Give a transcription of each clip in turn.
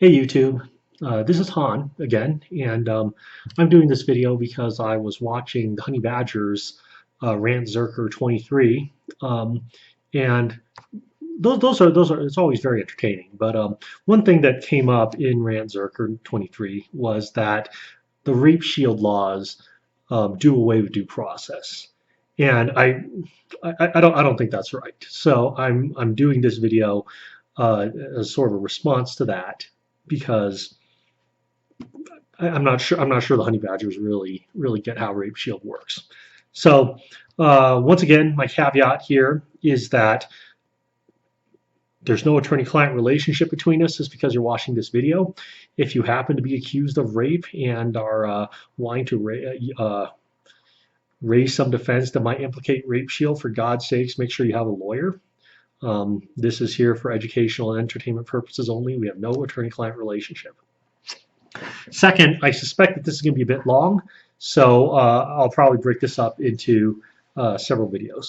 Hey YouTube, this is Han again, and I'm doing this video because I was watching the Honey Badger's Rantzerker 23, and those are it's always very entertaining. But one thing that came up in Rantzerker 23 was that the rape shield laws do away with due process, and I don't think that's right. So I'm doing this video as sort of a response to that because I'm not sure the honey badgers really get how rape shield works. So once again, my caveat here is that there's no attorney-client relationship between us just because you're watching this video. If you happen to be accused of rape and are wanting to raise some defense that might implicate rape shield, for God's sakes, make sure you have a lawyer. This is here for educational and entertainment purposes only. We have no attorney-client relationship. Second, I suspect that this is going to be a bit long, so I'll probably break this up into several videos.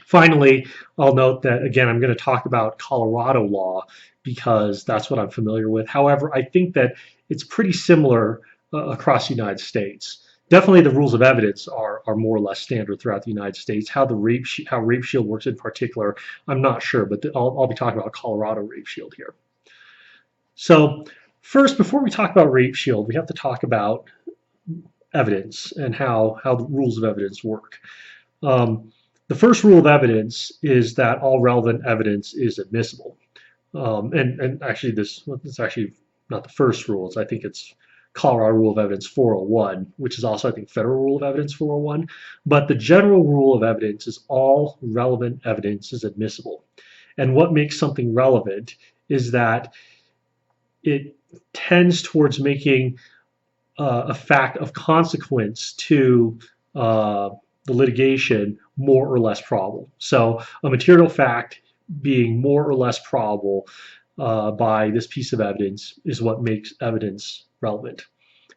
Finally, I'll note that, again, I'm going to talk about Colorado law because that's what I'm familiar with. However, I think that it's pretty similar across the United States. Definitely the rules of evidence are more or less standard throughout the United States. How rape shield works in particular, I'm not sure, but I'll be talking about Colorado rape shield here. So first, before we talk about rape shield, we have to talk about evidence and how the rules of evidence work. The first rule of evidence is that all relevant evidence is admissible. And actually, it's actually not the first rule. I think it's Colorado Rule of Evidence 401, which is also, I think, Federal Rule of Evidence 401. But the general rule of evidence is all relevant evidence is admissible. And what makes something relevant is that it tends towards making a fact of consequence to the litigation more or less probable. So a material fact being more or less probable by this piece of evidence is what makes evidence relevant.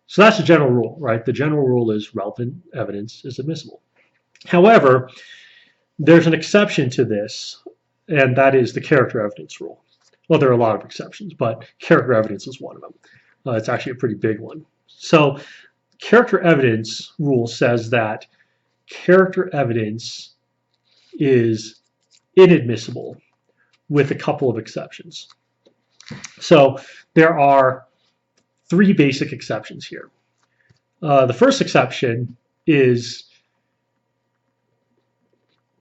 So that's the general rule, right? The general rule is relevant evidence is admissible. However, there's an exception to this, and that is the character evidence rule. Well, there are a lot of exceptions, but character evidence is one of them. It's actually a pretty big one. So character evidence rule says that character evidence is inadmissible with a couple of exceptions. So there are three basic exceptions here. The first exception is,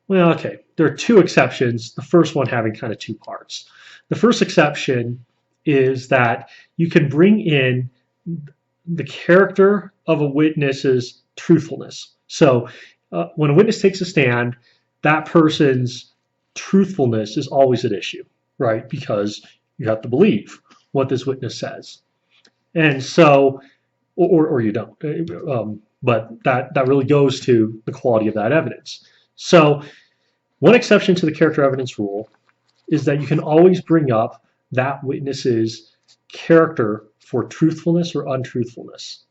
well, okay, there are two exceptions, the first one having kind of two parts. The first exception is that you can bring in the character of a witness's truthfulness. So when a witness takes a stand, that person's truthfulness is always at issue, right? Because you have to believe what this witness says. And so, or you don't, but that really goes to the quality of that evidence. So one exception to the character evidence rule is that you can always bring up that witness's character for truthfulness or untruthfulness.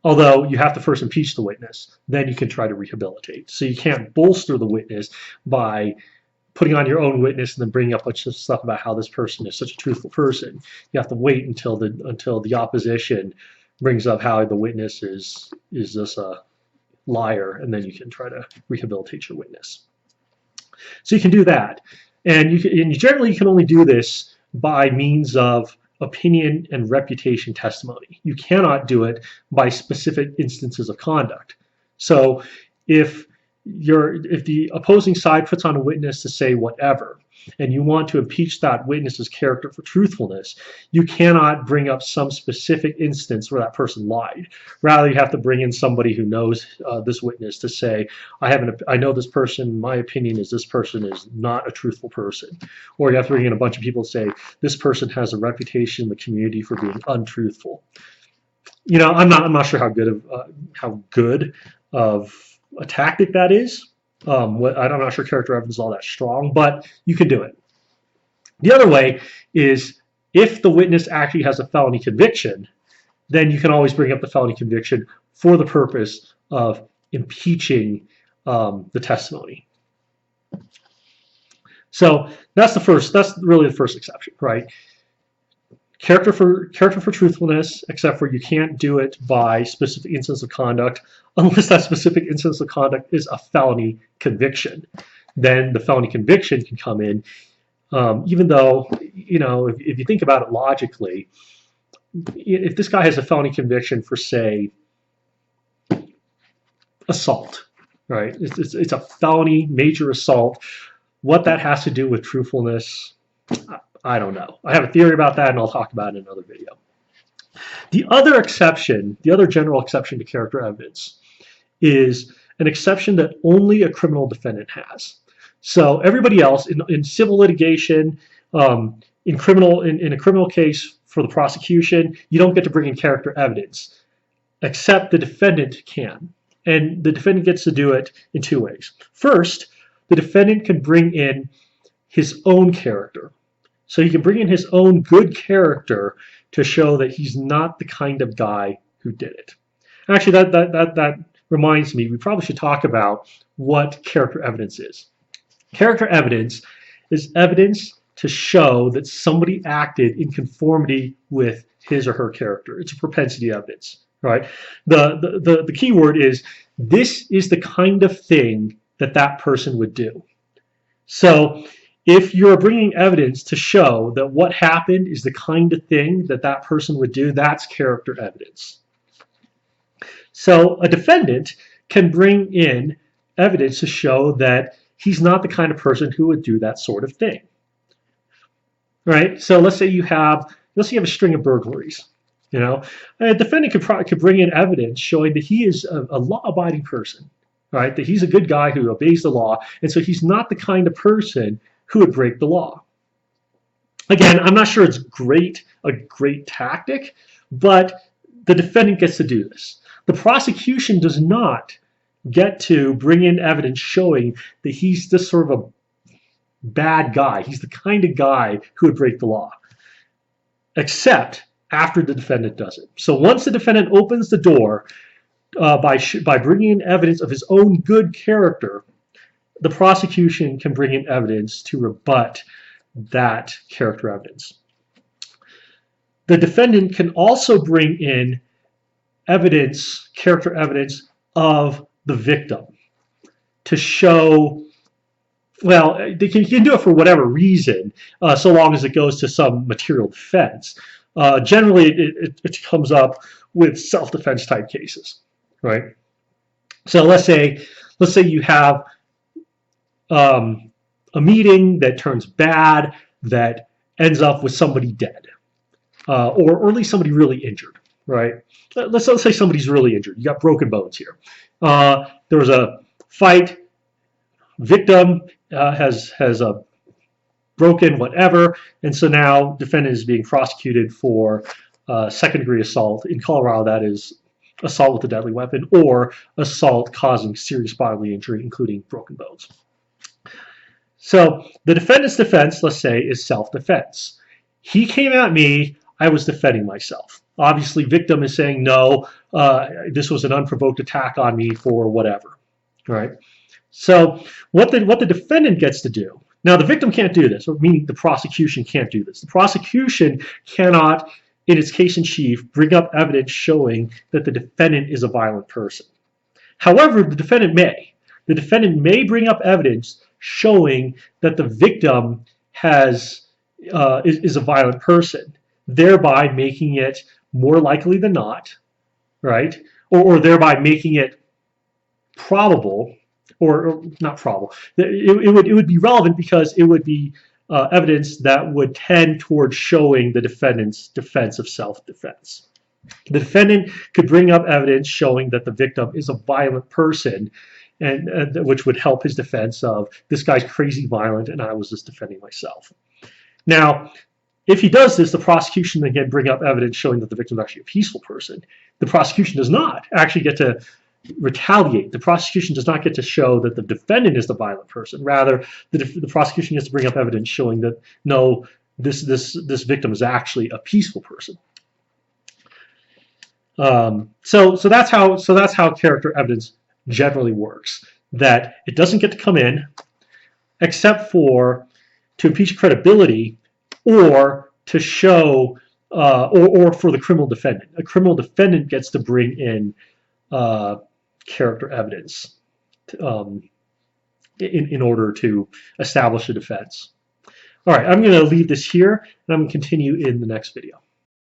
Although you have to first impeach the witness, then you can try to rehabilitate. So you can't bolster the witness by putting on your own witness and then bringing up a bunch of stuff about how this person is such a truthful person. You have to wait until the opposition brings up how the witness is just a liar, and then you can try to rehabilitate your witness. So you can do that, and generally you can only do this by means of opinion and reputation testimony. You cannot do it by specific instances of conduct. So if the opposing side puts on a witness to say whatever, and you want to impeach that witness's character for truthfulness, you cannot bring up some specific instance where that person lied. Rather, you have to bring in somebody who knows this witness to say, I know this person, my opinion is this person is not a truthful person. Or you have to bring in a bunch of people to say, this person has a reputation in the community for being untruthful. You know, I'm not sure how good of a tactic that is. I'm not sure character evidence is all that strong, but you can do it. The other way is if the witness actually has a felony conviction, then you can always bring up the felony conviction for the purpose of impeaching the testimony. So that's really the first exception, right? Character for truthfulness, except for you can't do it by specific instance of conduct unless that specific instance of conduct is a felony conviction. Then the felony conviction can come in, even though, if you think about it logically, if this guy has a felony conviction for, say, assault, right? It's a felony major assault. What that has to do with truthfulness, I don't know. I have a theory about that, and I'll talk about it in another video. The other exception, the other general exception to character evidence, is an exception that only a criminal defendant has. So everybody else in civil litigation, in a criminal case for the prosecution, you don't get to bring in character evidence, except the defendant can. And the defendant gets to do it in two ways. First, the defendant can bring in his own character. So he can bring in his own good character to show that he's not the kind of guy who did it. Actually, that reminds me, we probably should talk about what character evidence is. Character evidence is evidence to show that somebody acted in conformity with his or her character. It's a propensity evidence, right? The key word is, this is the kind of thing that that person would do. So if you're bringing evidence to show that what happened is the kind of thing that that person would do, that's character evidence. So a defendant can bring in evidence to show that he's not the kind of person who would do that sort of thing. Right? So let's say you have a string of burglaries. A defendant could bring in evidence showing that he is a law-abiding person, right? That he's a good guy who obeys the law, and so he's not the kind of person who would break the law. Again, I'm not sure it's a great tactic, but the defendant gets to do this. The prosecution does not get to bring in evidence showing that he's this sort of a bad guy. He's the kind of guy who would break the law, except after the defendant does it. So once the defendant opens the door by bringing in evidence of his own good character, the prosecution can bring in evidence to rebut that character evidence. The defendant can also bring in character evidence of the victim to show, well, they can do it for whatever reason, so long as it goes to some material defense. Generally, it comes up with self-defense type cases, right? So let's say you have a meeting that turns bad, that ends up with somebody dead, or at least somebody really injured, right? Let's say somebody's really injured. You got broken bones here. There was a fight. Victim has a broken whatever, and so now defendant is being prosecuted for second-degree assault. In Colorado, that is assault with a deadly weapon or assault causing serious bodily injury, including broken bones. So the defendant's defense, let's say, is self-defense. He came at me, I was defending myself. Obviously, victim is saying, no, this was an unprovoked attack on me for whatever, right? So what the defendant gets to do, now the victim can't do this, meaning the prosecution can't do this. The prosecution cannot, in its case in chief, bring up evidence showing that the defendant is a violent person. However, the defendant may. The defendant may bring up evidence showing that the victim is a violent person, thereby making it more likely than not, right? Or thereby making it probable, or not probable. It would be relevant because it would be evidence that would tend towards showing the defendant's defense of self-defense. The defendant could bring up evidence showing that the victim is a violent person, and which would help his defense of, this guy's crazy violent and I was just defending myself. Now, if he does this, the prosecution then can bring up evidence showing that the victim is actually a peaceful person. The prosecution does not actually get to retaliate. The prosecution does not get to show that the defendant is the violent person. Rather, the prosecution gets to bring up evidence showing that, no, this victim is actually a peaceful person. So that's how character evidence generally works. That it doesn't get to come in, except for to impeach credibility or to show, or for the criminal defendant. A criminal defendant gets to bring in character evidence um, in order to establish a defense. All right, I'm going to leave this here, and I'm going to continue in the next video.